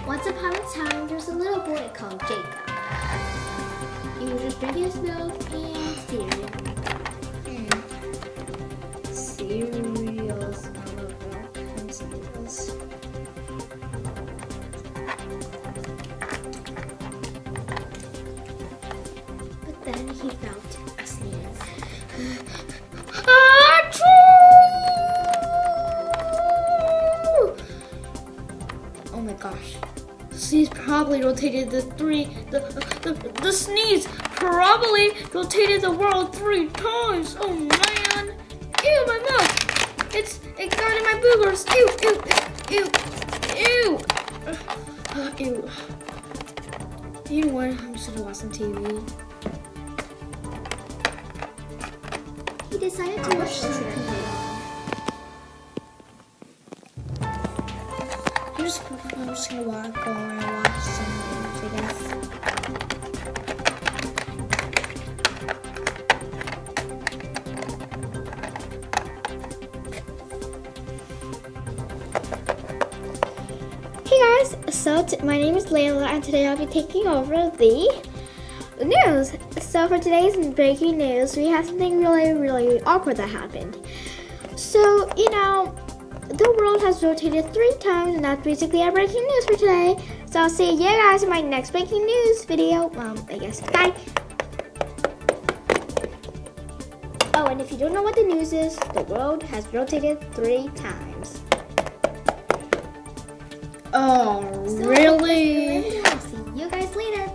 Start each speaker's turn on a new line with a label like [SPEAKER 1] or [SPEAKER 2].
[SPEAKER 1] Once upon a time, there's a little boy called Jacob. He was just drinking his milk and cereal. Cereals. I love milk and cereals. But then he felt a sneeze. Oh my gosh. The sneeze probably rotated the sneeze probably rotated the world 3 times. Oh man. Ew, my milk. It got in my boogers. Ew, ew, ew, ew. Ew. You know what? I'm just gonna watch some TV. He decided to watch some TV. I'm just gonna go and watch some movies, I guess. Hey guys, so my name is Layla and today I'll be taking over the news. So for today's breaking news, we have something really awkward that happened. So, you know, the world has rotated 3 times, and that's basically our breaking news for today. So I'll see you guys in my next breaking news video. I guess bye. Oh, and if you don't know what the news is, the world has rotated 3 times.
[SPEAKER 2] Oh, really?
[SPEAKER 1] I'll see you guys later.